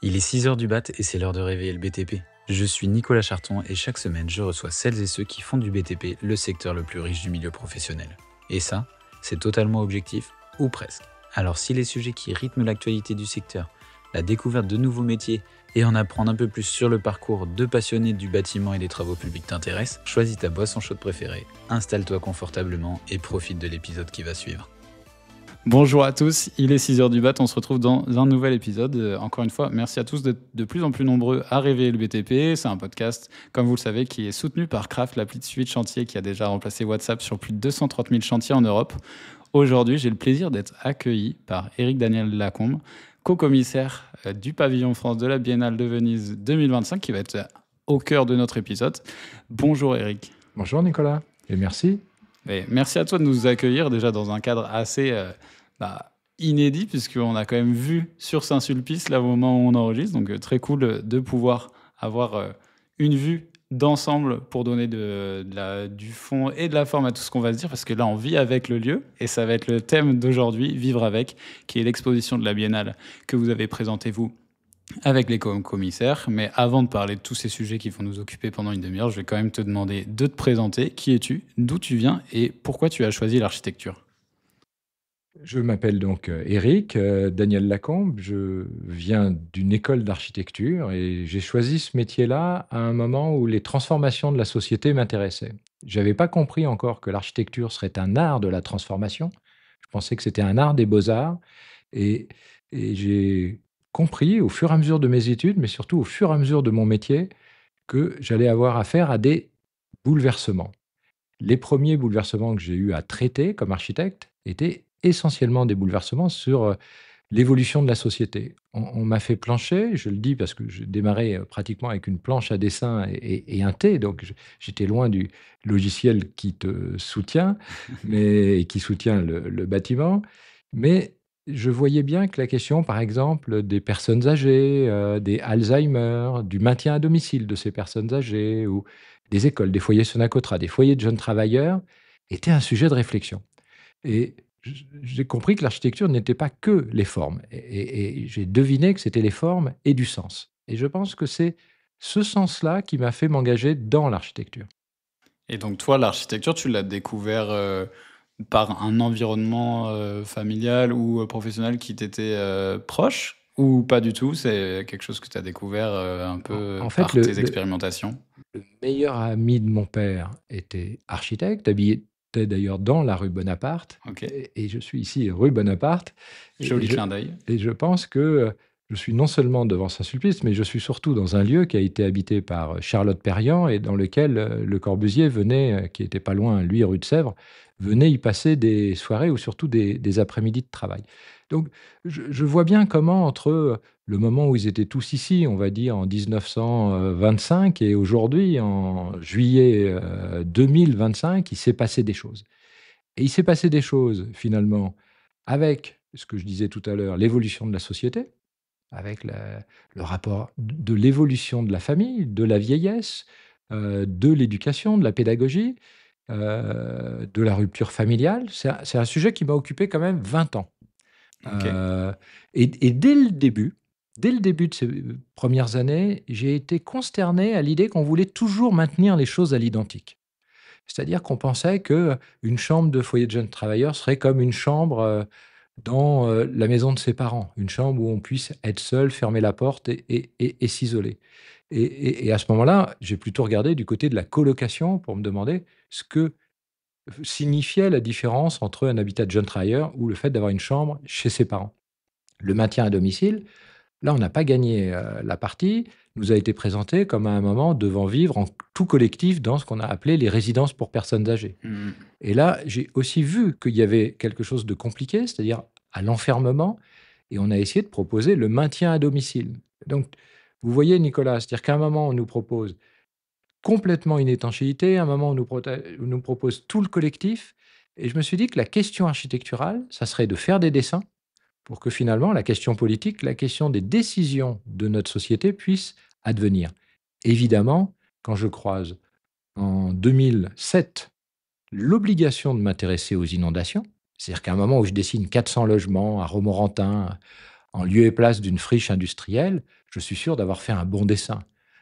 Il est 6 heures du mat et c'est l'heure de réveiller le BTP. Je suis Nicolas Charton et chaque semaine, je reçois celles et ceux qui font du BTP le secteur le plus riche du milieu professionnel. Et ça, c'est totalement objectif, ou presque. Alors si les sujets qui rythment l'actualité du secteur, la découverte de nouveaux métiers et en apprendre un peu plus sur le parcours de passionnés du bâtiment et des travaux publics t'intéressent, choisis ta boisson chaude préférée, installe-toi confortablement et profite de l'épisode qui va suivre. Bonjour à tous, il est 6h du mat, on se retrouve dans un nouvel épisode. Encore une fois, merci à tous d'être de plus en plus nombreux à réveiller le BTP. C'est un podcast, comme vous le savez, qui est soutenu par Craft, l'appli de suivi de chantier qui a déjà remplacé WhatsApp sur plus de 230 000 chantiers en Europe. Aujourd'hui, j'ai le plaisir d'être accueilli par Éric Daniel Lacombe, co-commissaire du pavillon France de la Biennale de Venise 2025, qui va être au cœur de notre épisode. Bonjour Éric. Bonjour Nicolas, et merci. Et merci à toi de nous accueillir déjà dans un cadre assez inédit, puisqu'on a quand même vu sur Saint-Sulpice là au moment où on enregistre. Donc très cool de pouvoir avoir une vue d'ensemble pour donner du fond et de la forme à tout ce qu'on va se dire, parce que là on vit avec le lieu et ça va être le thème d'aujourd'hui, vivre avec, qui est l'exposition de la Biennale que vous avez présentée vous avec les commissaires. Mais avant de parler de tous ces sujets qui vont nous occuper pendant une demi-heure, je vais quand même te demander de te présenter. Qui es-tu, d'où tu viens et pourquoi tu as choisi l'architecture ? Je m'appelle donc Éric Daniel Lacombe, je viens d'une école d'architecture et j'ai choisi ce métier-là à un moment où les transformations de la société m'intéressaient. Je n'avais pas compris encore que l'architecture serait un art de la transformation. Je pensais que c'était un art des beaux-arts et, et j'ai compris au fur et à mesure de mes études, mais surtout au fur et à mesure de mon métier, que j'allais avoir affaire à des bouleversements. Les premiers bouleversements que j'ai eu à traiter comme architecte étaient essentiellement des bouleversements sur l'évolution de la société. On m'a fait plancher, je le dis parce que je démarrais pratiquement avec une planche à dessin et un T, donc j'étais loin du logiciel qui te soutient, mais qui soutient le bâtiment. Mais je voyais bien que la question, par exemple, des personnes âgées, des Alzheimer, du maintien à domicile de ces personnes âgées, ou des écoles, des foyers Sonacotra, des foyers de jeunes travailleurs, était un sujet de réflexion. Et j'ai compris que l'architecture n'était pas que les formes. Et j'ai deviné que c'était les formes et du sens. Et je pense que c'est ce sens-là qui m'a fait m'engager dans l'architecture. Et donc toi, l'architecture, tu l'as découvert par un environnement familial ou professionnel qui t'était proche, ou pas du tout? C'est quelque chose que tu as découvert un peu En fait, par tes expérimentations? le meilleur ami de mon père était architecte, habitait d'ailleurs dans la rue Bonaparte. Ok, Et je suis ici rue Bonaparte. Et joli je, clin d'œil. et je pense que je suis non seulement devant Saint-Sulpice, mais je suis surtout dans un lieu qui a été habité par Charlotte Perriand et dans lequel Le Corbusier venait, qui était pas loin, lui, rue de Sèvres, venait y passer des soirées ou surtout des après-midi de travail. Donc, je vois bien comment, entre le moment où ils étaient tous ici, on va dire en 1925, et aujourd'hui, en juillet 2025, il s'est passé des choses. Et il s'est passé des choses, finalement, avec ce que je disais tout à l'heure, l'évolution de la société, avec le rapport de l'évolution de la famille, de la vieillesse, de l'éducation, de la pédagogie, de la rupture familiale. C'est un sujet qui m'a occupé quand même 20 ans. Ok. Et dès le début de ces premières années, j'ai été consterné à l'idée qu'on voulait toujours maintenir les choses à l'identique. C'est-à-dire qu'on pensait qu'une chambre de foyer de jeunes travailleurs serait comme une chambre dans la maison de ses parents, une chambre où on puisse être seul, fermer la porte et s'isoler. Et à ce moment-là, j'ai plutôt regardé du côté de la colocation pour me demander ce que signifiait la différence entre un habitat de jeunes travailleurs ou le fait d'avoir une chambre chez ses parents. Le maintien à domicile, là, on n'a pas gagné la partie, nous a été présenté comme à un moment devant vivre en tout collectif dans ce qu'on a appelé les résidences pour personnes âgées. Hmm. Et là, j'ai aussi vu qu'il y avait quelque chose de compliqué, c'est-à-dire à l'enfermement, et on a essayé de proposer le maintien à domicile. Donc, vous voyez, Nicolas, c'est-à-dire qu'à un moment, on nous propose complètement une étanchéité, à un moment, on nous propose tout le collectif, et je me suis dit que la question architecturale, ça serait de faire des dessins pour que finalement la question politique, la question des décisions de notre société puisse advenir. Évidemment, quand je croise en 2007 l'obligation de m'intéresser aux inondations, c'est-à-dire qu'à un moment où je dessine 400 logements à Romorantin, en lieu et place d'une friche industrielle, je suis sûr d'avoir fait un bon dessin. Mm.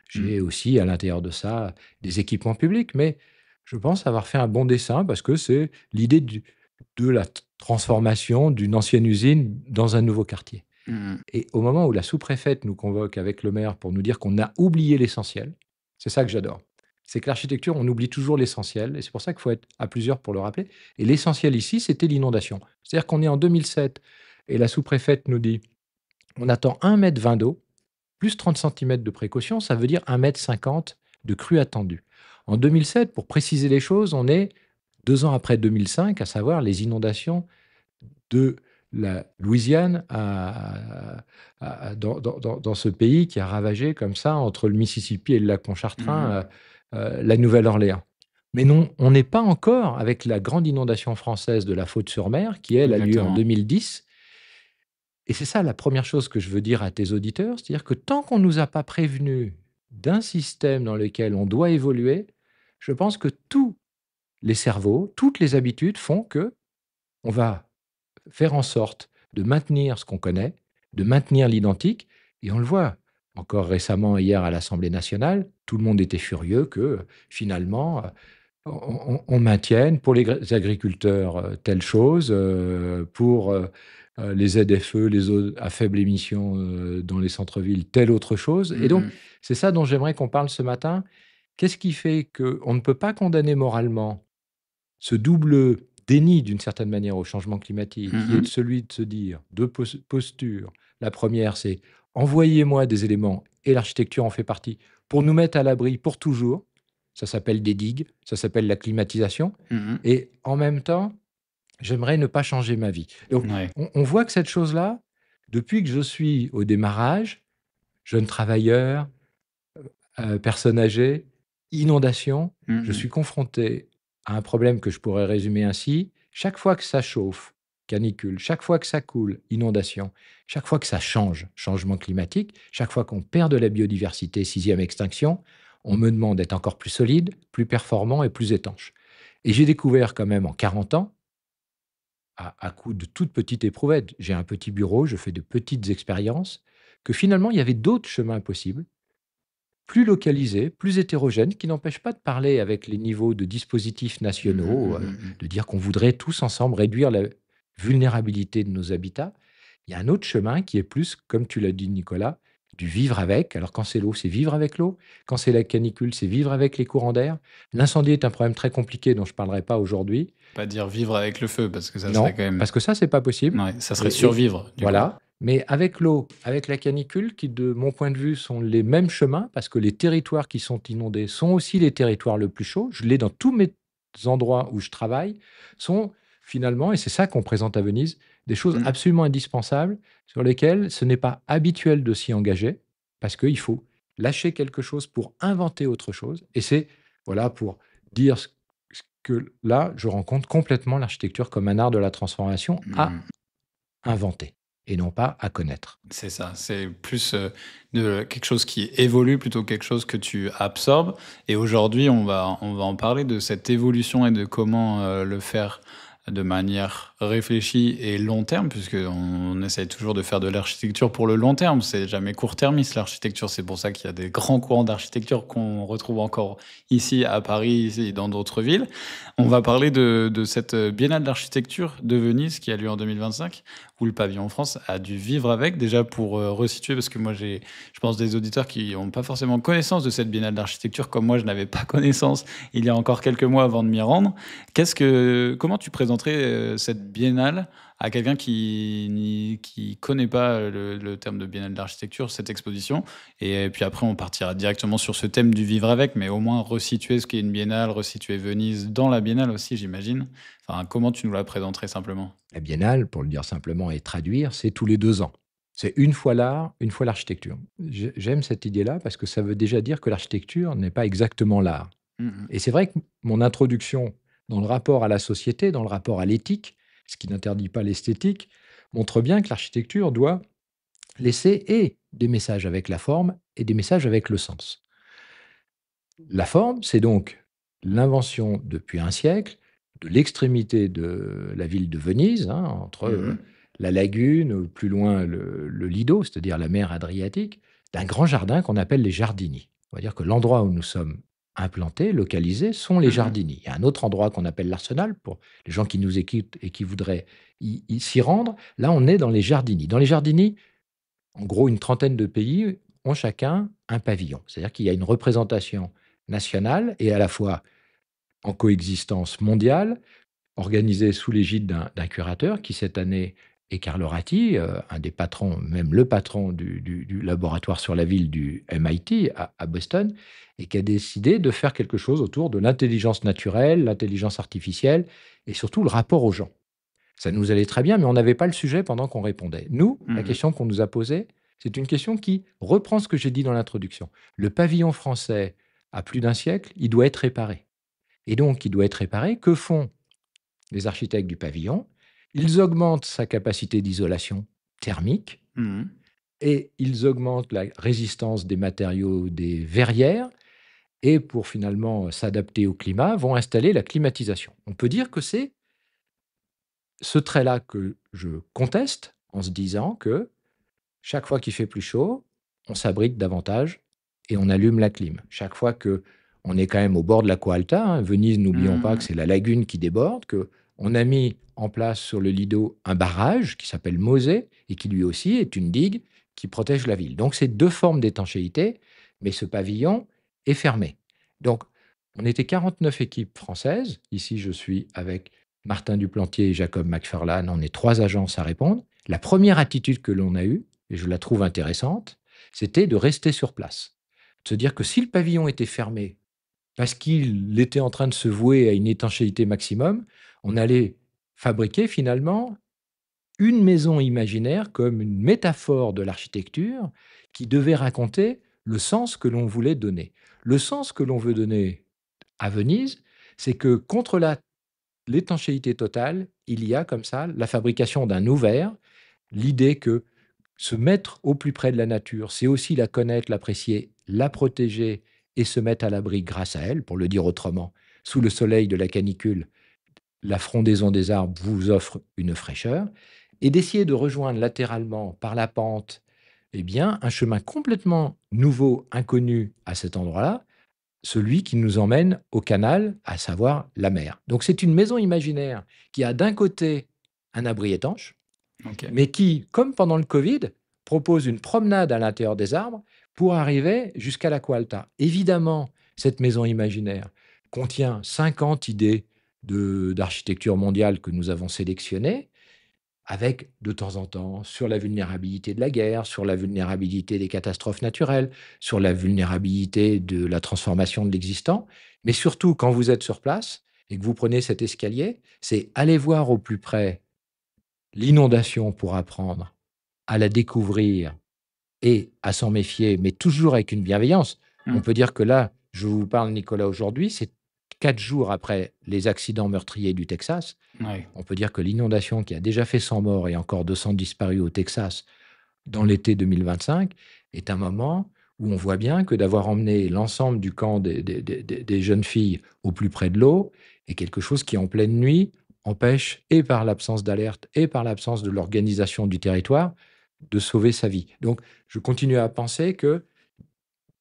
J'ai aussi à l'intérieur de ça des équipements publics, mais je pense avoir fait un bon dessin parce que c'est l'idée de la transformation d'une ancienne usine dans un nouveau quartier. Mm. Et au moment où la sous-préfète nous convoque avec le maire pour nous dire qu'on a oublié l'essentiel, c'est ça que j'adore. C'est que l'architecture, on oublie toujours l'essentiel, et c'est pour ça qu'il faut être à plusieurs pour le rappeler. Et l'essentiel ici, c'était l'inondation. C'est-à-dire qu'on est en 2007, et la sous-préfète nous dit, on attend 1,20 m d'eau, plus 30 cm de précaution, ça veut dire 1,50 m de crue attendue. En 2007, pour préciser les choses, on est 2 ans après 2005, à savoir les inondations de la Louisiane dans ce pays qui a ravagé comme ça, entre le Mississippi et le lac Pontchartrain, Mm. la Nouvelle-Orléans. Mais non, on n'est pas encore avec la grande inondation française de la Faute-sur-Mer, qui, elle, a lieu en Exactement. 2010. Et c'est ça la première chose que je veux dire à tes auditeurs, c'est-à-dire que tant qu'on ne nous a pas prévenus d'un système dans lequel on doit évoluer, je pense que tous les cerveaux, toutes les habitudes font que on va faire en sorte de maintenir ce qu'on connaît, de maintenir l'identique. Et on le voit encore récemment, hier à l'Assemblée nationale, tout le monde était furieux que finalement, on maintienne pour les agriculteurs telle chose, pour les ZFE, les eaux à faible émission dans les centres-villes, telle autre chose. Et donc, Mm. c'est ça dont j'aimerais qu'on parle ce matin. Qu'est-ce qui fait qu'on ne peut pas condamner moralement ce double déni, d'une certaine manière, au changement climatique, qui est Mm. celui de se dire, deux postures. La première, c'est envoyez-moi des éléments, et l'architecture en fait partie, pour nous mettre à l'abri pour toujours. Ça s'appelle des digues, ça s'appelle la climatisation. Mm. Et en même temps, j'aimerais ne pas changer ma vie. Donc, Ouais. on voit que cette chose-là, depuis que je suis au démarrage, jeune travailleur, personne âgée, inondation, je Mm. suis confronté à un problème que je pourrais résumer ainsi: chaque fois que ça chauffe, canicule, chaque fois que ça coule, inondation, chaque fois que ça change, changement climatique, chaque fois qu'on perd de la biodiversité, sixième extinction, on me demande d'être encore plus solide, plus performant et plus étanche. Et j'ai découvert quand même en 40 ans, à coup de toutes petites éprouvettes, j'ai un petit bureau, je fais de petites expériences, que finalement il y avait d'autres chemins possibles, plus localisés, plus hétérogènes, qui n'empêchent pas de parler avec les niveaux de dispositifs Mm. nationaux, Mm. de dire qu'on voudrait tous ensemble réduire la vulnérabilité de nos habitats. Il y a un autre chemin qui est plus, comme tu l'as dit Nicolas, du vivre avec. Alors quand c'est l'eau, c'est vivre avec l'eau. Quand c'est la canicule, c'est vivre avec les courants d'air. L'incendie est un problème très compliqué dont je ne parlerai pas aujourd'hui. Pas dire vivre avec le feu, parce que ça serait Non, quand même. parce que ça, c'est pas possible. Ouais, ça serait Et survivre, du coup. voilà. Mais avec l'eau, avec la canicule, qui, de mon point de vue, sont les mêmes chemins, parce que les territoires qui sont inondés sont aussi les territoires le plus chauds. Je l'ai dans tous mes endroits où je travaille, sont finalement, et c'est ça qu'on présente à Venise, des choses Mm. absolument indispensables sur lesquelles ce n'est pas habituel de s'y engager, parce qu'il faut lâcher quelque chose pour inventer autre chose. Et c'est, voilà, pour dire ce que là, je rencontre complètement l'architecture comme un art de la transformation à Mm. inventer et non pas à connaître. C'est ça, c'est plus de quelque chose qui évolue plutôt que quelque chose que tu absorbes. Et aujourd'hui, on va en parler de cette évolution et de comment le faire de manière réfléchie et long terme, puisqu'on essaye toujours de faire de l'architecture pour le long terme. C'est jamais court-termiste, l'architecture. C'est pour ça qu'il y a des grands courants d'architecture qu'on retrouve encore ici à Paris et dans d'autres villes. On va parler de cette Biennale d'architecture de Venise qui a lieu en 2025, où le pavillon France a dû vivre avec, déjà pour resituer, parce que moi j'ai, je pense, des auditeurs qui n'ont pas forcément connaissance de cette Biennale d'architecture, comme moi je n'avais pas connaissance il y a encore quelques mois avant de m'y rendre. Comment tu présenterais cette Biennale à quelqu'un qui connaît pas le terme de Biennale d'architecture, cette exposition? Et puis après, on partira directement sur ce thème du vivre avec, mais au moins resituer ce qu'est une Biennale, resituer Venise dans la Biennale aussi, j'imagine. Enfin, comment tu nous la présenterais simplement? La biennale, pour le dire simplement et traduire, c'est tous les 2 ans. C'est une fois l'art, une fois l'architecture. J'aime cette idée-là parce que ça veut déjà dire que l'architecture n'est pas exactement l'art. Mhm. Et c'est vrai que mon introduction dans le rapport à la société, dans le rapport à l'éthique, ce qui n'interdit pas l'esthétique, montre bien que l'architecture doit laisser et des messages avec la forme et des messages avec le sens. La forme, c'est donc l'invention depuis un siècle de l'extrémité de la ville de Venise, hein, entre Mhm. la lagune, ou plus loin le Lido, c'est-à-dire la mer Adriatique, d'un grand jardin qu'on appelle les Jardini. On va dire que l'endroit où nous sommes implantés, localisés, sont les Mhm. Jardini. Il y a un autre endroit qu'on appelle l'Arsenal, pour les gens qui nous écoutent et qui voudraient s'y rendre. Là, on est dans les Jardini. Dans les Jardini, en gros, une trentaine de pays ont chacun un pavillon. C'est-à-dire qu'il y a une représentation nationale et à la fois en coexistence mondiale, organisée sous l'égide d'un curateur qui, cette année, est Carlo Ratti, un des patrons, même le patron du laboratoire sur la ville du MIT à Boston, et qui a décidé de faire quelque chose autour de l'intelligence naturelle, l'intelligence artificielle et surtout le rapport aux gens. Ça nous allait très bien, mais on n'avait pas le sujet pendant qu'on répondait. Nous, la Mhm. question qu'on nous a posée, c'est une question qui reprend ce que j'ai dit dans l'introduction. Le pavillon français a plus d'un siècle, il doit être réparé. Et donc, il doit être réparé. Que font les architectes du pavillon? Ils augmentent sa capacité d'isolation thermique Mhm. et ils augmentent la résistance des matériaux des verrières et pour finalement s'adapter au climat, vont installer la climatisation. On peut dire que c'est ce trait-là que je conteste en se disant que chaque fois qu'il fait plus chaud, on s'abrite davantage et on allume la clim. Chaque fois que on est quand même au bord de l'Aqua Alta, hein, Venise, n'oublions pas que Mhm. c'est la lagune qui déborde, que on a mis en place sur le Lido un barrage qui s'appelle Mosée et qui lui aussi est une digue qui protège la ville. Donc c'est deux formes d'étanchéité, mais ce pavillon est fermé. Donc on était 49 équipes françaises. Ici, je suis avec Martin Duplantier et Jacob McFarlane. On est 3 agences à répondre. La première attitude que l'on a eue, et je la trouve intéressante, c'était de rester sur place. De se dire que si le pavillon était fermé parce qu'il était en train de se vouer à une étanchéité maximum, on allait fabriquer finalement une maison imaginaire comme une métaphore de l'architecture qui devait raconter le sens que l'on voulait donner. Le sens que l'on veut donner à Venise, c'est que contre l'étanchéité totale, il y a comme ça la fabrication d'un ouvert, l'idée que se mettre au plus près de la nature, c'est aussi la connaître, l'apprécier, la protéger et se mettre à l'abri grâce à elle, pour le dire autrement. Sous le soleil de la canicule, la frondaison des arbres vous offre une fraîcheur, et d'essayer de rejoindre latéralement par la pente, eh bien, un chemin complètement nouveau, inconnu à cet endroit-là, celui qui nous emmène au canal, à savoir la mer. Donc c'est une maison imaginaire qui a d'un côté un abri étanche, Ok. mais qui, comme pendant le Covid, propose une promenade à l'intérieur des arbres pour arriver jusqu'à la Alta. Évidemment, cette maison imaginaire contient 50 idées d'architecture mondiale que nous avons sélectionnées, avec de temps en temps sur la vulnérabilité de la guerre, sur la vulnérabilité des catastrophes naturelles, sur la vulnérabilité de la transformation de l'existant. Mais surtout, quand vous êtes sur place et que vous prenez cet escalier, c'est aller voir au plus près l'inondation pour apprendre à la découvrir et à s'en méfier, mais toujours avec une bienveillance. On Mhm. peut dire que là, je vous parle, Nicolas, aujourd'hui, c'est 4 jours après les accidents meurtriers du Texas. Ouais. On peut dire que l'inondation qui a déjà fait 100 morts et encore 200 disparus au Texas dans l'été 2025 est un moment où on voit bien que d'avoir emmené l'ensemble du camp des jeunes filles au plus près de l'eau est quelque chose qui, en pleine nuit, empêche, et par l'absence d'alerte et par l'absence de l'organisation du territoire, de sauver sa vie. Donc, je continue à penser que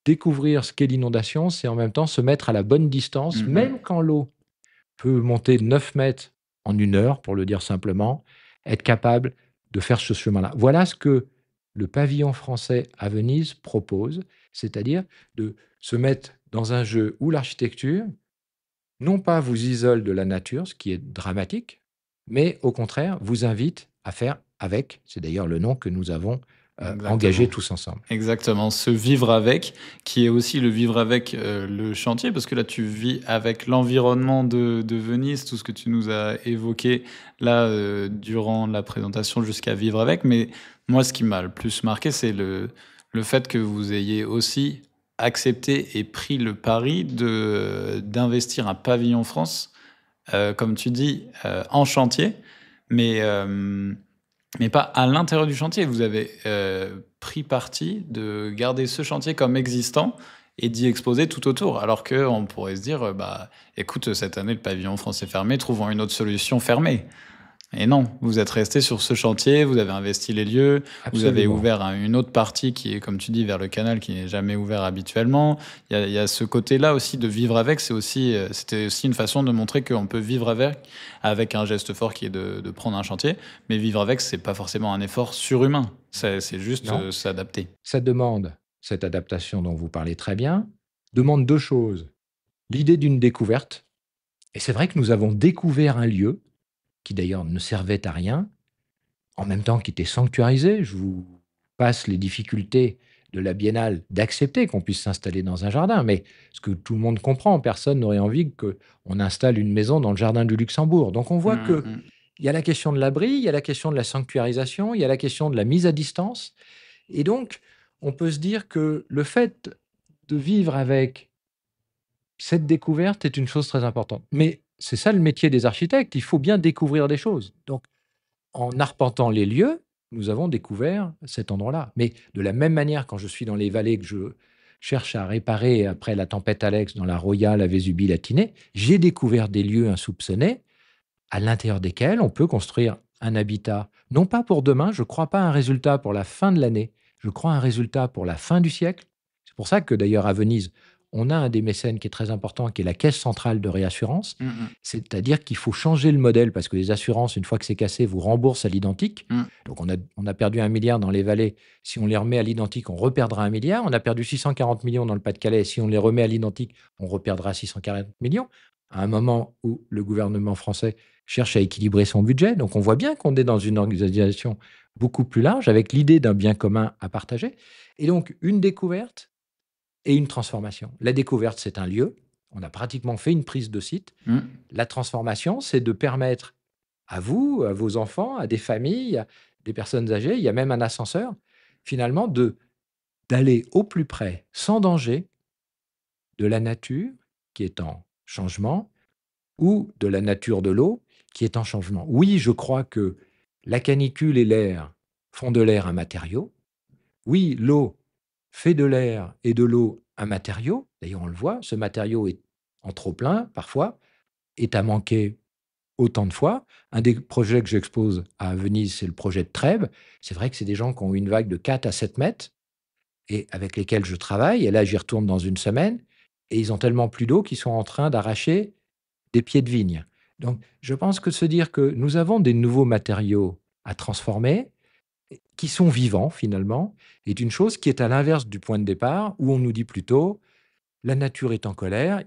découvrir ce qu'est l'inondation, c'est en même temps se mettre à la bonne distance, Mhm. même quand l'eau peut monter 9 mètres en 1 heure, pour le dire simplement, être capable de faire ce chemin-là. Voilà ce que le pavillon français à Venise propose, c'est-à-dire de se mettre dans un jeu où l'architecture, non pas vous isole de la nature, ce qui est dramatique, mais au contraire vous invite à faire avec. C'est d'ailleurs le nom que nous avons engagé Exactement. tous ensemble. Exactement, ce vivre avec, qui est aussi le vivre avec le chantier, parce que là tu vis avec l'environnement de Venise, tout ce que tu nous as évoqué là durant la présentation jusqu'à vivre avec, mais moi ce qui m'a le plus marqué, c'est le fait que vous ayez aussi accepté et pris le pari d'investir un pavillon France, comme tu dis, en chantier, mais... mais pas à l'intérieur du chantier. Vous avez pris parti de garder ce chantier comme existant et d'y exposer tout autour. Alors qu'on pourrait se dire, bah, écoute, cette année, le pavillon France est fermé, trouvons une autre solution fermée. Et non, vous êtes resté sur ce chantier, vous avez investi les lieux, vous avez Absolument. ouvert une autre partie qui est, comme tu dis, vers le canal, qui n'est jamais ouvert habituellement. Il y a ce côté-là aussi de vivre avec, c'était aussi une façon de montrer qu'on peut vivre avec un geste fort qui est de prendre un chantier. Mais vivre avec, c'est pas forcément un effort surhumain, c'est juste Non, s'adapter. ça demande, cette adaptation dont vous parlez très bien, demande 2 choses. L'idée d'une découverte, et c'est vrai que nous avons découvert un lieu qui d'ailleurs ne servait à rien, en même temps qui était sanctuarisé. Je vous passe les difficultés de la biennale d'accepter qu'on puisse s'installer dans un jardin, mais ce que tout le monde comprend, personne n'aurait envie qu'on installe une maison dans le jardin du Luxembourg. Donc on voit Mm, qu'il mm. y a la question de l'abri, il y a la question de la sanctuarisation, il y a la question de la mise à distance. Et donc, on peut se dire que le fait de vivre avec cette découverte est une chose très importante. Mais c'est ça le métier des architectes, il faut bien découvrir des choses. Donc, en arpentant les lieux, nous avons découvert cet endroit-là. Mais de la même manière, quand je suis dans les vallées que je cherche à réparer après la tempête Alex dans la Roya, la Vésubie, la Tinée, j'ai découvert des lieux insoupçonnés à l'intérieur desquels on peut construire un habitat, non pas pour demain, je ne crois pas à un résultat pour la fin de l'année, je crois à un résultat pour la fin du siècle. C'est pour ça que d'ailleurs à Venise, on a un des mécènes qui est très important, qui est la Caisse centrale de réassurance. Mm, C'est-à-dire qu'il faut changer le modèle parce que les assurances, une fois que c'est cassé, vous remboursent à l'identique. mm, mm. Donc on a perdu 1 milliard dans les vallées. Si on les remet à l'identique, on reperdra 1 milliard. On a perdu 640 millions dans le Pas-de-Calais. Si on les remet à l'identique, on reperdra 640 millions. À un moment où le gouvernement français cherche à équilibrer son budget. Donc on voit bien qu'on est dans une organisation beaucoup plus large avec l'idée d'un bien commun à partager. Et donc une découverte et une transformation. La découverte, c'est un lieu. On a pratiquement fait une prise de site. Mm. La transformation, c'est de permettre à vous, à vos enfants, à des familles, à des personnes âgées, il y a même un ascenseur, finalement, d'aller au plus près, sans danger, de la nature qui est en changement ou de la nature de l'eau qui est en changement. Oui, je crois que la canicule et l'air font de l'air un matériau. Oui, l'eau fait de l'air et de l'eau un matériau. D'ailleurs, on le voit, ce matériau est en trop-plein parfois, est à manquer autant de fois. Un des projets que j'expose à Venise, c'est le projet de Trèbes. C'est vrai que c'est des gens qui ont une vague de 4 à 7 mètres et avec lesquels je travaille. Et là, j'y retourne dans une semaine. Et ils ont tellement plus d'eau qu'ils sont en train d'arracher des pieds de vigne. Donc, je pense que se dire que nous avons des nouveaux matériaux à transformer, qui sont vivants finalement, est une chose qui est à l'inverse du point de départ, où on nous dit plutôt, la nature est en colère,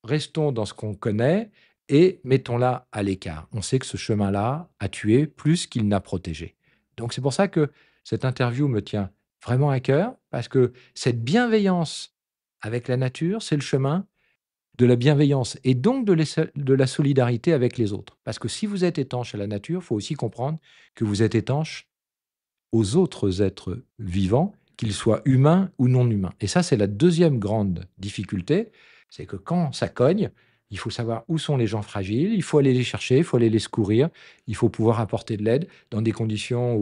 restons dans ce qu'on connaît et mettons-la à l'écart. On sait que ce chemin-là a tué plus qu'il n'a protégé. Donc c'est pour ça que cette interview me tient vraiment à cœur, parce que cette bienveillance avec la nature, c'est le chemin de la bienveillance et donc de la solidarité avec les autres. Parce que si vous êtes étanche à la nature, il faut aussi comprendre que vous êtes étanche aux autres êtres vivants, qu'ils soient humains ou non humains. Et ça, c'est la deuxième grande difficulté, c'est que quand ça cogne, il faut savoir où sont les gens fragiles, il faut aller les chercher, il faut aller les secourir, il faut pouvoir apporter de l'aide dans des conditions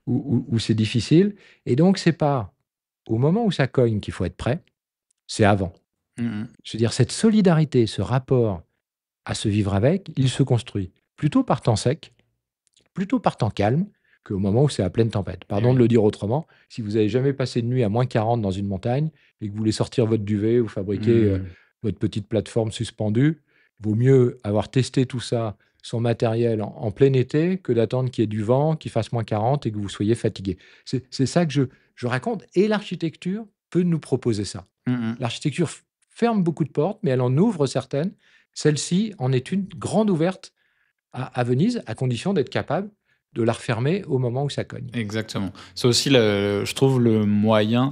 où c'est difficile. Et donc, c'est pas au moment où ça cogne qu'il faut être prêt, c'est avant. Mm, mm. Je veux dire, cette solidarité, ce rapport à se vivre avec, il se construit plutôt par temps sec, plutôt par temps calme, qu'au moment où c'est à pleine tempête. Eh Pardon de oui. le dire autrement, si vous avez jamais passé de nuit à -40 dans une montagne et que vous voulez sortir votre duvet ou fabriquer, Mm. votre petite plateforme suspendue, vaut mieux avoir testé tout ça, son matériel en plein été, que d'attendre qu'il y ait du vent, qu'il fasse -40 et que vous soyez fatigué. C'est ça que je raconte et l'architecture peut nous proposer ça. Mm, mm. L'architecture ferme beaucoup de portes, mais elle en ouvre certaines. Celle-ci en est une grande ouverte à Venise, à condition d'être capable de la refermer au moment où ça cogne. Exactement. C'est aussi, je trouve, le moyen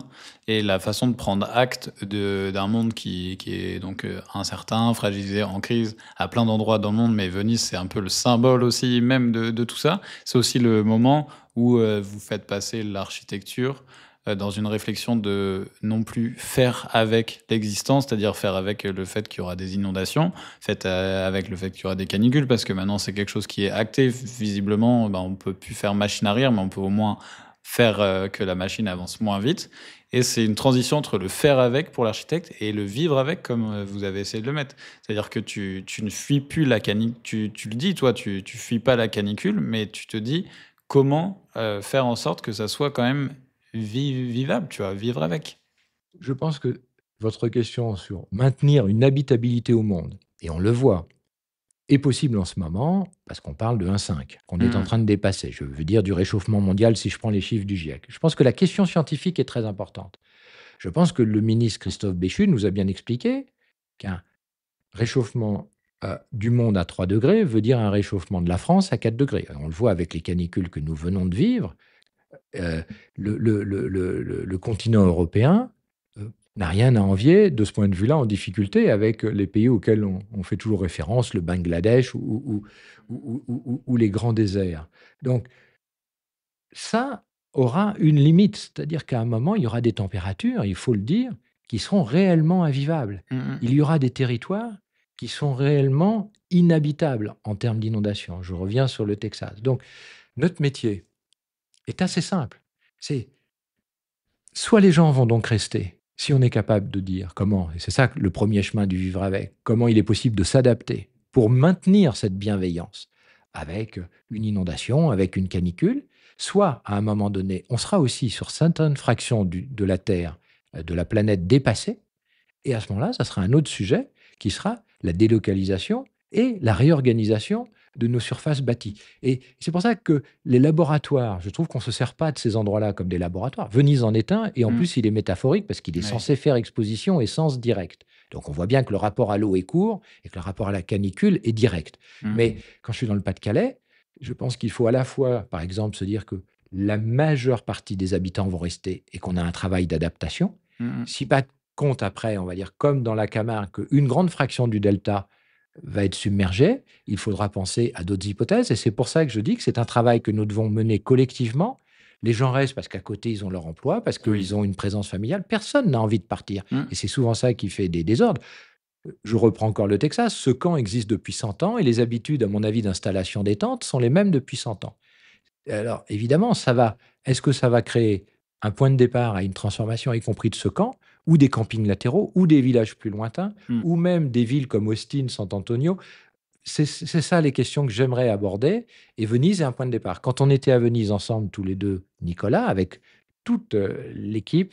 et la façon de prendre acte d'un monde qui est donc incertain, fragilisé, en crise, à plein d'endroits dans le monde, mais Venise, c'est un peu le symbole aussi même de tout ça. C'est aussi le moment où vous faites passer l'architecture dans une réflexion de non plus faire avec l'existence, c'est-à-dire faire avec le fait qu'il y aura des inondations, avec le fait qu'il y aura des canicules, parce que maintenant c'est quelque chose qui est acté. Visiblement, ben, on peut plus faire machine arrière, mais on peut au moins faire que la machine avance moins vite. Et c'est une transition entre le faire avec pour l'architecte et le vivre avec, comme vous avez essayé de le mettre. C'est-à-dire que tu ne fuis plus la canicule. Tu le dis, toi, tu fuis pas la canicule, mais tu te dis comment faire en sorte que ça soit quand même vivable, tu vois, vivre avec. Je pense que votre question sur maintenir une habitabilité au monde, et on le voit, est possible en ce moment parce qu'on parle de 1,5 qu'on est en train de dépasser. Je veux dire du réchauffement mondial si je prends les chiffres du GIEC. Je pense que la question scientifique est très importante. Je pense que le ministre Christophe Béchu nous a bien expliqué qu'un réchauffement du monde à 3 degrés veut dire un réchauffement de la France à 4 degrés. On le voit avec les canicules que nous venons de vivre. Le continent européen n'a rien à envier de ce point de vue-là en difficulté avec les pays auxquels on fait toujours référence, le Bangladesh ou les grands déserts. Donc ça aura une limite, c'est-à-dire qu'à un moment, il y aura des températures, il faut le dire, qui seront réellement invivables. Il y aura des territoires qui sont réellement inhabitables en termes d'inondation. Je reviens sur le Texas. Donc notre métier est assez simple. C'est soit les gens vont donc rester, si on est capable de dire comment, et c'est ça le premier chemin du vivre avec, comment il est possible de s'adapter pour maintenir cette bienveillance avec une inondation, avec une canicule, soit à un moment donné, on sera aussi sur certaines fractions de la Terre, de la planète dépassée, et à ce moment-là, ça sera un autre sujet qui sera la délocalisation et la réorganisation de nos surfaces bâties. Et c'est pour ça que les laboratoires, je trouve qu'on ne se sert pas de ces endroits-là comme des laboratoires. Venise en est un, et en plus, il est métaphorique parce qu'il est Oui. censé faire exposition et sens direct. Donc on voit bien que le rapport à l'eau est court et que le rapport à la canicule est direct. Mais quand je suis dans le Pas-de-Calais, je pense qu'il faut à la fois, par exemple, se dire que la majeure partie des habitants vont rester et qu'on a un travail d'adaptation. Si pas compte après, on va dire, comme dans la Camargue, qu'une grande fraction du delta va être submergée, il faudra penser à d'autres hypothèses. Et c'est pour ça que je dis que c'est un travail que nous devons mener collectivement. Les gens restent parce qu'à côté, ils ont leur emploi, parce qu'ils ont une présence familiale. Personne n'a envie de partir. Et c'est souvent ça qui fait des désordres. Je reprends encore le Texas. Ce camp existe depuis 100 ans et les habitudes, à mon avis, d'installation des tentes sont les mêmes depuis 100 ans. Alors, évidemment, est-ce que ça va créer un point de départ à une transformation, y compris de ce camp, ou des campings latéraux, ou des villages plus lointains, ou même des villes comme Austin, San Antonio? C'est ça les questions que j'aimerais aborder. Et Venise est un point de départ. Quand on était à Venise ensemble, tous les deux, Nicolas, avec toute l'équipe,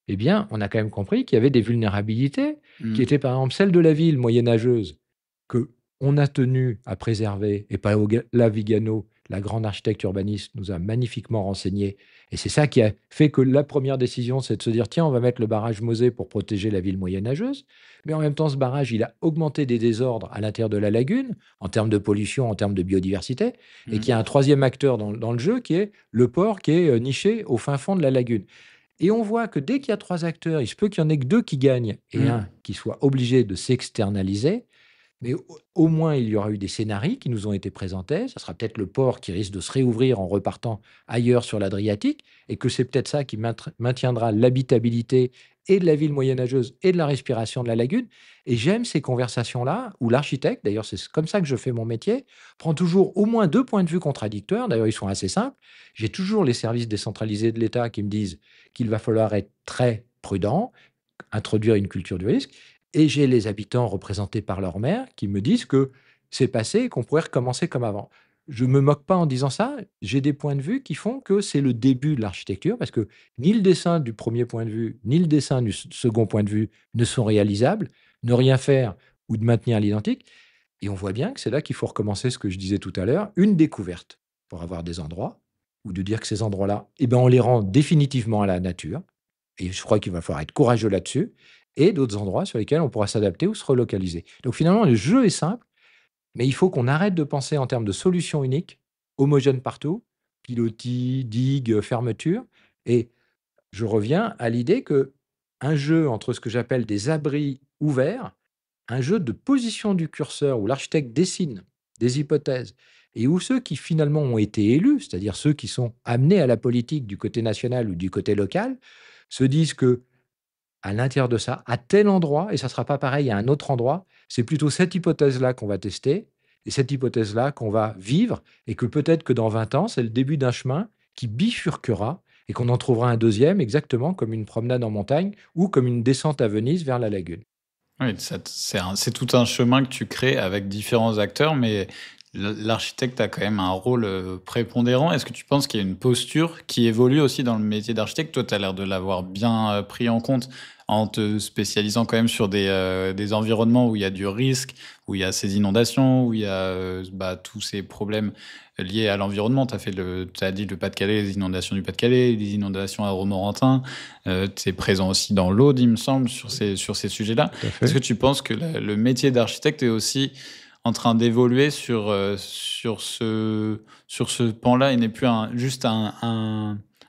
eh bien, on a quand même compris qu'il y avait des vulnérabilités qui étaient par exemple celles de la ville moyenâgeuse que on a tenu à préserver. Et Paolo Vigano, la grande architecte urbaniste, nous a magnifiquement renseigné. Et c'est ça qui a fait que la première décision, c'est de se dire, tiens, on va mettre le barrage Mosée pour protéger la ville moyenâgeuse. Mais en même temps, ce barrage, il a augmenté des désordres à l'intérieur de la lagune, en termes de pollution, en termes de biodiversité, et qu'il y a un troisième acteur dans le jeu, qui est le port, qui est niché au fin fond de la lagune. Et on voit que dès qu'il y a 3 acteurs, il se peut qu'il y en ait que 2 qui gagnent et un qui soit obligé de s'externaliser. Mais au moins, il y aura eu des scénarios qui nous ont été présentés. Ça sera peut-être le port qui risque de se réouvrir en repartant ailleurs sur l'Adriatique, et que c'est peut-être ça qui maintiendra l'habitabilité et de la ville moyenâgeuse et de la respiration de la lagune. Et j'aime ces conversations-là où l'architecte, d'ailleurs c'est comme ça que je fais mon métier, prend toujours au moins 2 points de vue contradictoires. D'ailleurs, ils sont assez simples. J'ai toujours les services décentralisés de l'État qui me disent qu'il va falloir être très prudent, introduire une culture du risque. Et j'ai les habitants représentés par leur maire qui me disent que c'est passé et qu'on pourrait recommencer comme avant. Je ne me moque pas en disant ça, j'ai des points de vue qui font que c'est le début de l'architecture, parce que ni le dessin du premier point de vue, ni le dessin du second point de vue ne sont réalisables. Ne rien faire ou de maintenir l'identique. Et on voit bien que c'est là qu'il faut recommencer ce que je disais tout à l'heure, une découverte pour avoir des endroits, ou de dire que ces endroits-là, eh ben, on les rend définitivement à la nature. Et je crois qu'il va falloir être courageux là-dessus, et d'autres endroits sur lesquels on pourra s'adapter ou se relocaliser. Donc finalement, le jeu est simple, mais il faut qu'on arrête de penser en termes de solutions uniques, homogènes partout, pilotis, digues, fermetures. Et je reviens à l'idée que un jeu entre ce que j'appelle des abris ouverts, un jeu de position du curseur où l'architecte dessine des hypothèses et où ceux qui finalement ont été élus, c'est-à-dire ceux qui sont amenés à la politique du côté national ou du côté local, se disent que à l'intérieur de ça, à tel endroit, et ça ne sera pas pareil à un autre endroit, c'est plutôt cette hypothèse-là qu'on va tester, et cette hypothèse-là qu'on va vivre, et que peut-être que dans 20 ans, c'est le début d'un chemin qui bifurquera et qu'on en trouvera un deuxième exactement comme une promenade en montagne ou comme une descente à Venise vers la lagune. Oui, c'est tout un chemin que tu crées avec différents acteurs, mais l'architecte a quand même un rôle prépondérant. Est-ce que tu penses qu'il y a une posture qui évolue aussi dans le métier d'architecte? Toi, tu as l'air de l'avoir bien pris en compte en te spécialisant quand même sur des environnements où il y a du risque, où il y a ces inondations, où il y a tous ces problèmes liés à l'environnement. Tu as dit le Pas-de-Calais, les inondations du Pas-de-Calais, les inondations à Romorantin. Tu es présent aussi dans l'Aude, il me semble, sur ces sujets-là. Tout à Est-ce que fait. tu penses que le métier d'architecte est aussi en train d'évoluer sur ce pan-là et n'est plus juste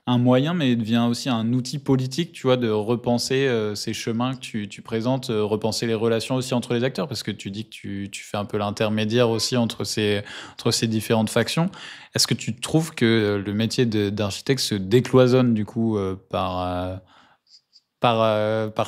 un moyen, mais il devient aussi un outil politique, tu vois, de repenser ces chemins que tu présentes, repenser les relations aussi entre les acteurs, parce que tu dis que tu fais un peu l'intermédiaire aussi entre ces différentes factions. Est-ce que tu trouves que le métier d'architecte se décloisonne du coup par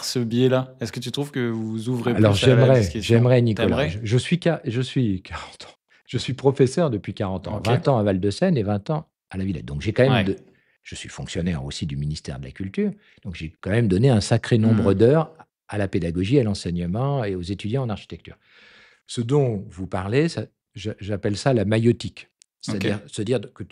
ce biais-là? Est-ce que tu trouves que vous ouvrez Alors plus à la discussion? j'aimerais Nicolas. T'aimerais? Je suis 40 ans. Je suis professeur depuis 40 ans, Ok. 20 ans à Val-de-Seine et 20 ans à la Villette. Donc j'ai quand même Ouais. je suis fonctionnaire aussi du ministère de la Culture, donc j'ai quand même donné un sacré nombre Hmm. d'heures à la pédagogie, à l'enseignement et aux étudiants en architecture. Ce dont vous parlez, j'appelle ça la maïotique. Ok. C'est-à-dire se dire que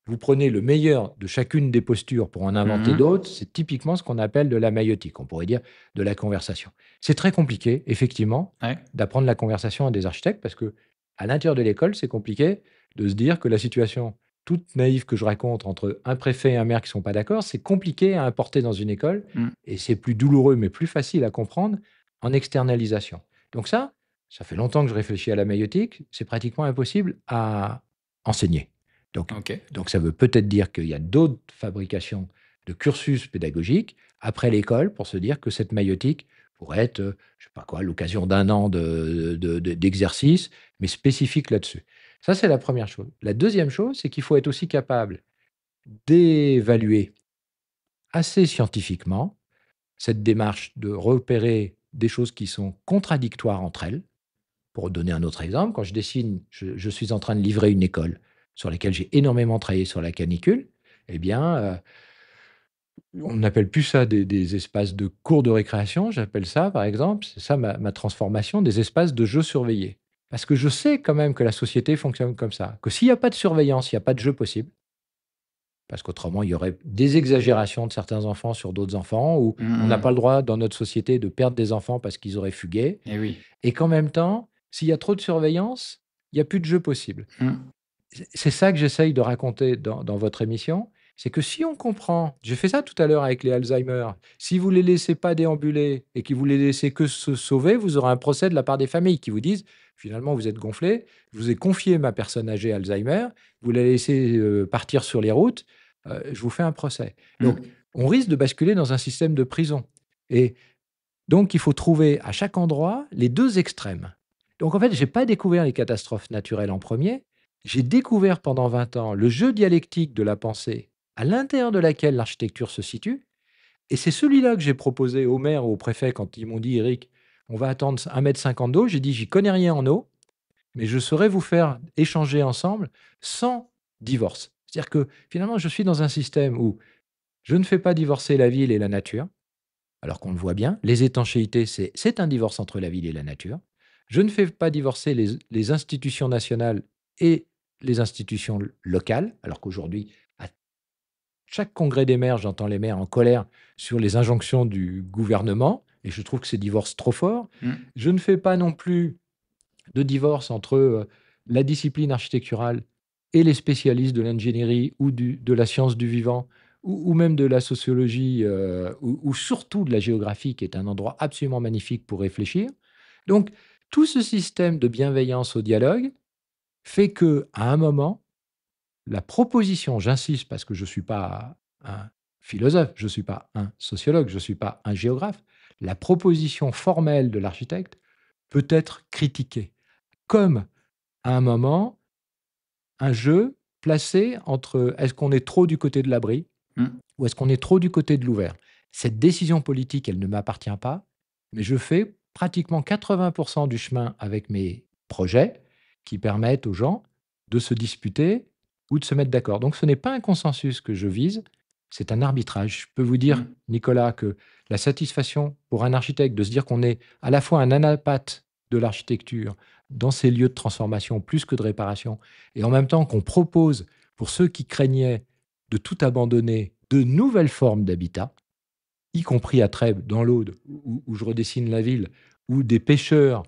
vous prenez le meilleur de chacune des postures pour en inventer Mhm. d'autres, c'est typiquement ce qu'on appelle de la maïotique, on pourrait dire de la conversation. C'est très compliqué, effectivement, Ouais. d'apprendre la conversation à des architectes parce que à l'intérieur de l'école, c'est compliqué de se dire que la situation toute naïve que je raconte entre un préfet et un maire qui ne sont pas d'accord, c'est compliqué à importer dans une école Hmm. et c'est plus douloureux mais plus facile à comprendre en externalisation. Donc ça fait longtemps que je réfléchis à la maïotique, c'est pratiquement impossible à enseigner. Donc, Ok. donc ça veut peut-être dire qu'il y a d'autres fabrications de cursus pédagogiques après l'école pour se dire que cette maïotique pourrait être, je sais pas quoi, l'occasion d'un an d'exercice, mais spécifique là-dessus. Ça, c'est la première chose. La deuxième chose, c'est qu'il faut être aussi capable d'évaluer assez scientifiquement cette démarche de repérer des choses qui sont contradictoires entre elles. Pour donner un autre exemple, quand je dessine, je suis en train de livrer une école sur laquelle j'ai énormément travaillé sur la canicule, eh bien, on n'appelle plus ça des espaces de cours de récréation, j'appelle ça, par exemple, c'est ça ma transformation, des espaces de jeux surveillés. Parce que je sais quand même que la société fonctionne comme ça, que s'il n'y a pas de surveillance, il n'y a pas de jeu possible, parce qu'autrement, il y aurait des exagérations de certains enfants sur d'autres enfants, ou on n'a pas le droit dans notre société de perdre des enfants parce qu'ils auraient fugué, Et oui. et qu'en même temps, s'il y a trop de surveillance, il n'y a plus de jeu possible. Hmm. C'est ça que j'essaye de raconter dans votre émission, c'est que si on comprend, j'ai fait ça tout à l'heure avec les Alzheimer, si vous les laissez pas déambuler et que vous les laissez que se sauver, vous aurez un procès de la part des familles qui vous disent finalement vous êtes gonflé, je vous ai confié ma personne âgée Alzheimer, vous la laissez partir sur les routes, je vous fais un procès. Donc Hmm. on risque de basculer dans un système de prison. Et donc il faut trouver à chaque endroit les deux extrêmes. Donc en fait, j'ai pas découvert les catastrophes naturelles en premier, j'ai découvert pendant 20 ans le jeu dialectique de la pensée à l'intérieur de laquelle l'architecture se situe, et c'est celui-là que j'ai proposé au maire ou au préfet quand ils m'ont dit: «Éric, on va attendre 1,50 m d'eau». J'ai dit: «J'y connais rien en eau, mais je saurais vous faire échanger ensemble sans divorce». C'est-à-dire que finalement, je suis dans un système où je ne fais pas divorcer la ville et la nature, alors qu'on le voit bien. Les étanchéités, c'est un divorce entre la ville et la nature. Je ne fais pas divorcer les institutions nationales et les institutions locales, alors qu'aujourd'hui, à chaque congrès des maires, j'entends les maires en colère sur les injonctions du gouvernement, et je trouve que c'est divorce trop fort. Hmm. Je ne fais pas non plus de divorce entre la discipline architecturale et les spécialistes de l'ingénierie ou de la science du vivant ou même de la sociologie ou surtout de la géographie qui est un endroit absolument magnifique pour réfléchir. Donc, tout ce système de bienveillance au dialogue fait que, à un moment, la proposition, j'insiste parce que je ne suis pas un philosophe, je ne suis pas un sociologue, je ne suis pas un géographe, la proposition formelle de l'architecte peut être critiquée comme à un moment, un jeu placé entre est-ce qu'on est trop du côté de l'abri Hmm. ou est-ce qu'on est trop du côté de l'ouvert? Cette décision politique, elle ne m'appartient pas, mais je fais pratiquement 80 du chemin avec mes projets qui permettent aux gens de se disputer ou de se mettre d'accord. Donc ce n'est pas un consensus que je vise, c'est un arbitrage. Je peux vous dire, Mm. Nicolas, que la satisfaction pour un architecte de se dire qu'on est à la fois un anapathe de l'architecture dans ces lieux de transformation plus que de réparation, et en même temps qu'on propose, pour ceux qui craignaient de tout abandonner, de nouvelles formes d'habitat, y compris à Trèbes, dans l'Aude, où je redessine la ville, où des pêcheurs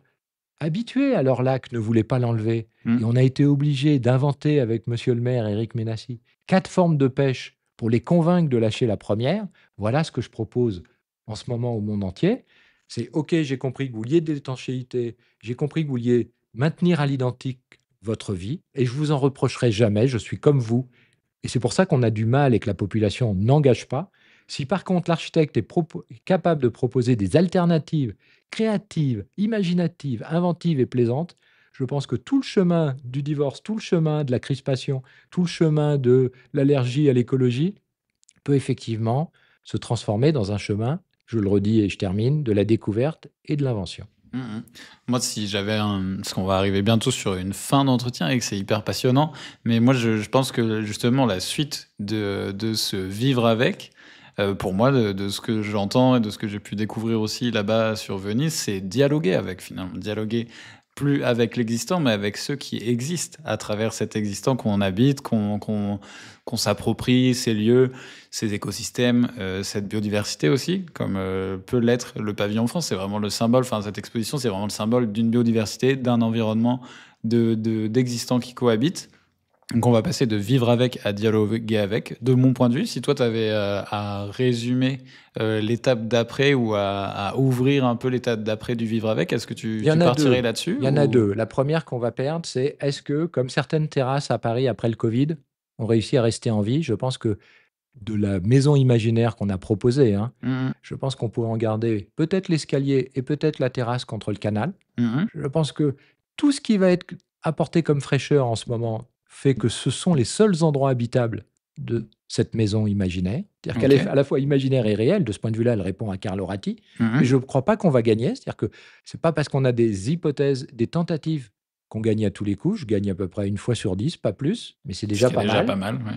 habitués à leur lac ne voulaient pas l'enlever. Et Mm. on a été obligé d'inventer avec monsieur le maire, Éric Ménassi, 4 formes de pêche pour les convaincre de lâcher la première. Voilà ce que je propose en ce moment au monde entier. C'est OK, j'ai compris que vous vouliez de l'étanchéité, j'ai compris que vous vouliez maintenir à l'identique votre vie, et je vous en reprocherai jamais, je suis comme vous. Et c'est pour ça qu'on a du mal et que la population n'engage pas. Si par contre l'architecte est capable de proposer des alternatives créatives, imaginatives, inventives et plaisantes, je pense que tout le chemin du divorce, tout le chemin de la crispation, tout le chemin de l'allergie à l'écologie peut effectivement se transformer dans un chemin, je le redis et je termine, de la découverte et de l'invention. Mhm. Moi, si j'avais un... Parce qu'on va arriver bientôt sur une fin d'entretien et que c'est hyper passionnant, mais moi, je pense que justement, la suite de ce vivre avec, pour moi, de ce que j'entends et de ce que j'ai pu découvrir aussi là-bas sur Venise, c'est dialoguer avec, finalement. Dialoguer plus avec l'existant, mais avec ceux qui existent à travers cet existant qu'on habite, qu'on s'approprie ces lieux, ces écosystèmes, cette biodiversité aussi, comme peut l'être le pavillon France. C'est vraiment le symbole, enfin cette exposition, c'est vraiment le symbole d'une biodiversité, d'un environnement d'existants qui cohabitent. Donc on va passer de vivre avec à dialoguer avec. De mon point de vue, si toi tu avais à résumer l'étape d'après ou à ouvrir un peu l'étape d'après du vivre avec, est-ce que Il y tu en a partirais deux. là-dessus Il y en a ou... deux. La première qu'on va perdre, c'est est-ce que, comme certaines terrasses à Paris après le Covid, ont réussi à rester en vie? Je pense que de la maison imaginaire qu'on a proposée, hein, Mhm. je pense qu'on pourrait en garder peut-être l'escalier et peut-être la terrasse contre le canal. Mhm. Je pense que tout ce qui va être apporté comme fraîcheur en ce moment fait que ce sont les seuls endroits habitables de cette maison imaginaire. C'est-à-dire qu'elle est Ok. à la fois imaginaire et réelle. De ce point de vue-là, elle répond à Carlo Ratti. Mais Mhm. je ne crois pas qu'on va gagner. C'est-à-dire que c'est pas parce qu'on a des hypothèses, des tentatives qu'on gagne à tous les coups. Je gagne à peu près une fois sur 10, pas plus, mais c'est Ce déjà qui est pas déjà mal. pas mal, ouais.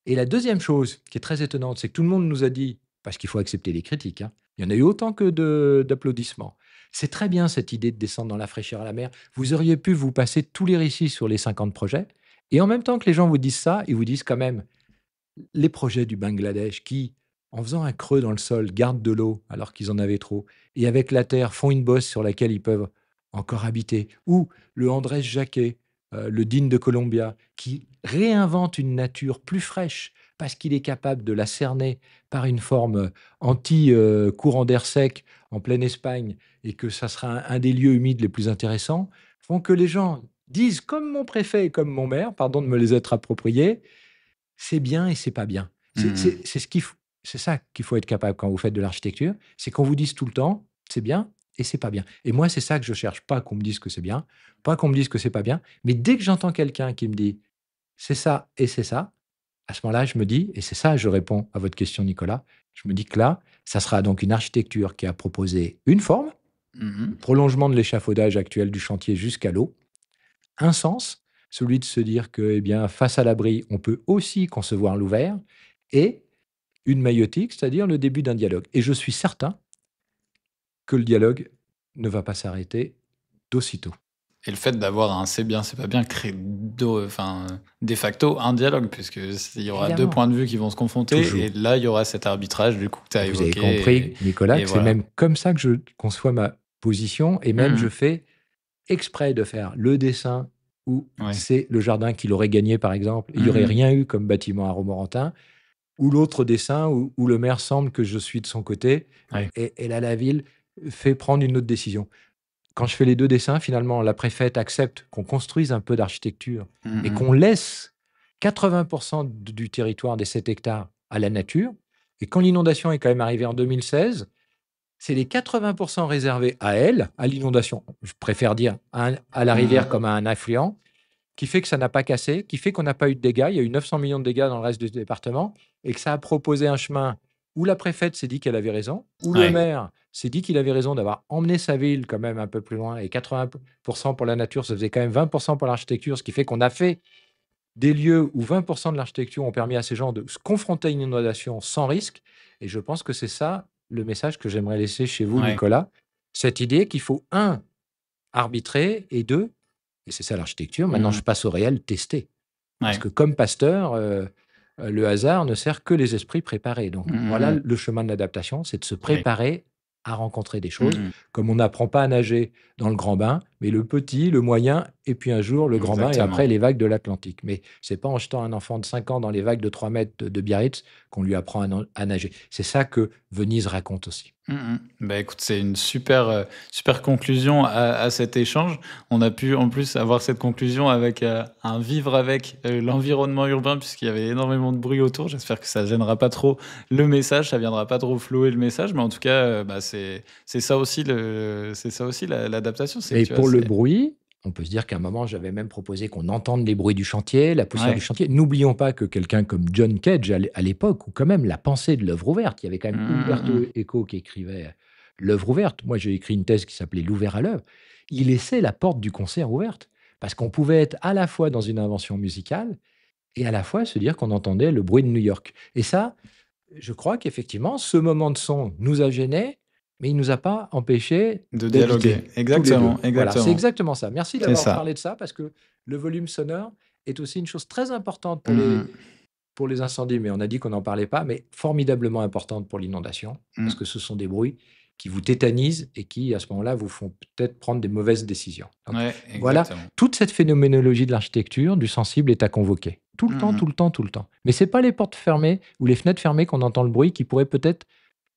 Et la deuxième chose qui est très étonnante, c'est que tout le monde nous a dit, parce qu'il faut accepter les critiques, hein, il y en a eu autant que d'applaudissements. C'est très bien cette idée de descendre dans la fraîcheur à la mer. Vous auriez pu vous passer tous les récits sur les 50 projets. Et en même temps que les gens vous disent ça, ils vous disent quand même les projets du Bangladesh qui, en faisant un creux dans le sol, gardent de l'eau alors qu'ils en avaient trop. Et avec la terre, font une bosse sur laquelle ils peuvent encore habiter. Ou le Andrés Jacquet, le Dean de Columbia, qui réinvente une nature plus fraîche parce qu'il est capable de la cerner par une forme anti-courant d'air sec en pleine Espagne et que ça sera un des lieux humides les plus intéressants, font que les gens disent, comme mon préfet et comme mon maire, pardon de me les être appropriés, c'est bien et c'est pas bien. Mhm. C'est ça qu'il faut être capable quand vous faites de l'architecture, c'est qu'on vous dise tout le temps, c'est bien et c'est pas bien. Et moi, c'est ça que je cherche, pas qu'on me dise que c'est bien, pas qu'on me dise que c'est pas bien, mais dès que j'entends quelqu'un qui me dit c'est ça et c'est ça, à ce moment-là, je me dis, et c'est ça, je réponds à votre question, Nicolas, je me dis que là, ça sera donc une architecture qui a proposé une forme, le Mhm. prolongement de l'échafaudage actuel du chantier jusqu'à l'eau, un sens, celui de se dire que, eh bien, face à l'abri, on peut aussi concevoir l'ouvert, et une maïotique, c'est-à-dire le début d'un dialogue. Et je suis certain que le dialogue ne va pas s'arrêter d'aussitôt. Et le fait d'avoir un c'est bien, c'est pas bien crée enfin, de facto un dialogue, puisque il y aura deux Évidemment, points de vue qui vont se confronter, et toujours. là, il y aura cet arbitrage du coup que tu as Et vous avez évoqué, compris, Nicolas, et que c'est voilà. même comme ça que je conçois ma position, et même je Mhm. fais exprès de faire le dessin où Ouais. c'est le jardin qu'il aurait gagné, par exemple, et il n'y aurait Mhm. rien eu comme bâtiment à Romorantin, ou l'autre dessin où le maire semble que je suis de son côté, Ouais. et là, la ville fait prendre une autre décision. Quand je fais les deux dessins, finalement, la préfète accepte qu'on construise un peu d'architecture, mais Mhm. qu'on laisse 80% du territoire des 7 hectares à la nature. Et quand l'inondation est quand même arrivée en 2016, c'est les 80% réservés à elle, à l'inondation, je préfère dire à la rivière Mhm. comme à un affluent, qui fait que ça n'a pas cassé, qui fait qu'on n'a pas eu de dégâts. Il y a eu 900 millions de dégâts dans le reste du département, et que ça a proposé un chemin où la préfète s'est dit qu'elle avait raison, où le Ouais. maire s'est dit qu'il avait raison d'avoir emmené sa ville quand même un peu plus loin, et 80% pour la nature, ça faisait quand même 20% pour l'architecture, ce qui fait qu'on a fait des lieux où 20% de l'architecture ont permis à ces gens de se confronter à une inondation sans risque. Et je pense que c'est ça le message que j'aimerais laisser chez vous, Ouais. Nicolas. Cette idée qu'il faut, un, arbitrer, et deux, et c'est ça l'architecture, maintenant je passe au réel, tester. Parce Ouais. que comme pasteur, le hasard ne sert que les esprits préparés. Donc voilà le chemin de l'adaptation, c'est de se Ouais. préparer à rencontrer des choses. Mhm. Comme on n'apprend pas à nager dans le grand bain, mais le petit, le moyen, et puis un jour le grand bain, et Exactement. après les vagues de l'Atlantique. Mais c'est pas en jetant un enfant de 5 ans dans les vagues de 3 mètres de Biarritz qu'on lui apprend à nager. C'est ça que Venise raconte aussi. Bah écoute, c'est une super, super conclusion à cet échange. On a pu en plus avoir cette conclusion avec un vivre avec l'environnement urbain, puisqu'il y avait énormément de bruit autour. J'espère que ça gênera pas trop le message, ça viendra pas trop flouer le message, mais en tout cas, bah c'est ça aussi l'adaptation. C'est que Et tu vois, pour le c'est bruit, on peut se dire qu'à un moment, j'avais même proposé qu'on entende les bruits du chantier, la poussière du ouais. chantier. N'oublions pas que quelqu'un comme John Cage, à l'époque, ou quand même la pensée de l'œuvre ouverte, il y avait quand même Umberto Eco qui écrivait l'œuvre ouverte. Moi, j'ai écrit une thèse qui s'appelait L'ouvert à l'œuvre. Il laissait la porte du concert ouverte, parce qu'on pouvait être à la fois dans une invention musicale et à la fois se dire qu'on entendait le bruit de New York. Et ça, je crois qu'effectivement, ce moment de son nous a gênés, mais il ne nous a pas empêchés De d'habiter dialoguer. tous les deux. Exactement, Voilà, c'est exactement. exactement ça. Merci C'est d'avoir ça. parlé de ça, parce que le volume sonore est aussi une chose très importante Mhm. pour les incendies, mais on a dit qu'on n'en parlait pas, mais formidablement importante pour l'inondation, parce Mm. que ce sont des bruits qui vous tétanisent et qui, à ce moment-là, vous font peut-être prendre des mauvaises décisions. Donc, Ouais, voilà, exactement. toute cette phénoménologie de l'architecture, du sensible, est à convoquer. Tout le temps, Mhm. tout le temps, tout le temps. Mais ce n'est pas les portes fermées ou les fenêtres fermées qu'on entend le bruit qui pourrait peut-être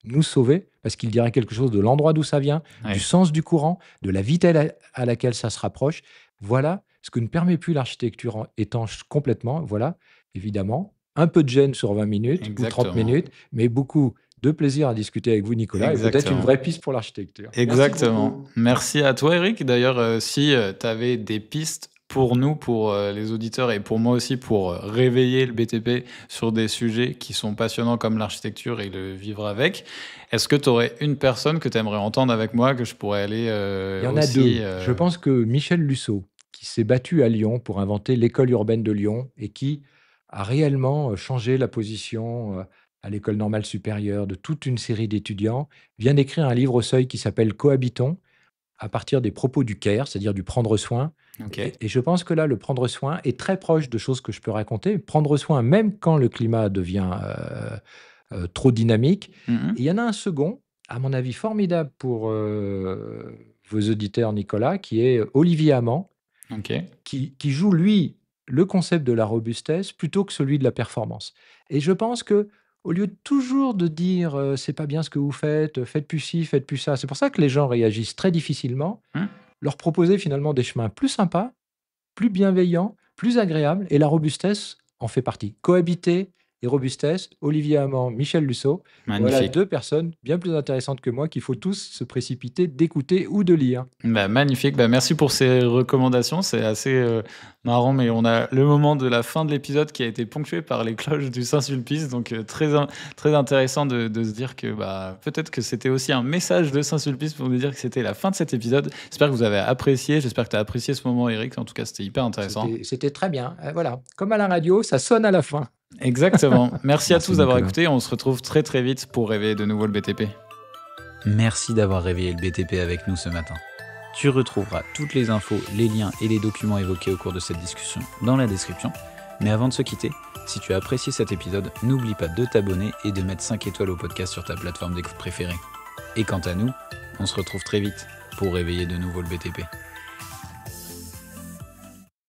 nous sauver, parce qu'il dirait quelque chose de l'endroit d'où ça vient, Ouais. du sens du courant, de la vitesse à laquelle ça se rapproche. Voilà ce que ne permet plus l'architecture étanche complètement. Voilà, évidemment, un peu de gêne sur 20 minutes ou 30 Exactement. minutes, mais beaucoup de plaisir à discuter avec vous, Nicolas, et peut-être une Exactement. vraie piste pour l'architecture. Merci Exactement. beaucoup. Merci à toi, Eric. D'ailleurs, si tu avais des pistes pour nous, pour les auditeurs et pour moi aussi, pour réveiller le BTP sur des sujets qui sont passionnants comme l'architecture et le vivre avec, est-ce que tu aurais une personne que tu aimerais entendre avec moi, que je pourrais aller Il y en a aussi deux. Je pense que Michel Lussot, qui s'est battu à Lyon pour inventer l'école urbaine de Lyon et qui a réellement changé la position à l'école normale supérieure de toute une série d'étudiants, vient d'écrire un livre au seuil qui s'appelle Cohabitons, à partir des propos du care, c'est-à-dire du prendre soin. Ok. Et je pense que là, le prendre soin est très proche de choses que je peux raconter. Prendre soin même quand le climat devient trop dynamique. Mhm. Et il y en a un second, à mon avis formidable pour vos auditeurs, Nicolas, qui est Olivier Amand, Ok. qui joue, lui, le concept de la robustesse plutôt que celui de la performance. Et je pense que au lieu de toujours de dire c'est pas bien ce que vous faites, faites plus ci, faites plus ça, c'est pour ça que les gens réagissent très difficilement, Hmm. leur proposer finalement des chemins plus sympas, plus bienveillants, plus agréables, et la robustesse en fait partie. Cohabiter et robustesse, Olivier Amand, Michel Lussot, voilà Magnifique. deux personnes bien plus intéressantes que moi qu'il faut tous se précipiter d'écouter ou de lire. Bah, magnifique. Bah, merci pour ces recommandations. C'est assez marrant, mais on a le moment de la fin de l'épisode qui a été ponctué par les cloches du Saint-Sulpice. Donc, très intéressant de se dire que bah, peut-être que c'était aussi un message de Saint-Sulpice pour nous dire que c'était la fin de cet épisode. J'espère que vous avez apprécié. J'espère que tu as apprécié ce moment, Eric. En tout cas, c'était hyper intéressant. C'était très bien. Voilà, comme à la radio, ça sonne à la fin. Exactement. Merci à Merci, tous d'avoir Nicolas. écouté. On se retrouve très très vite pour réveiller de nouveau le BTP. Merci d'avoir réveillé le BTP avec nous ce matin. Tu retrouveras toutes les infos, les liens et les documents évoqués au cours de cette discussion dans la description. Mais avant de se quitter, si tu as apprécié cet épisode, n'oublie pas de t'abonner et de mettre 5 étoiles au podcast sur ta plateforme d'écoute préférée. Et quant à nous, on se retrouve très vite pour réveiller de nouveau le BTP.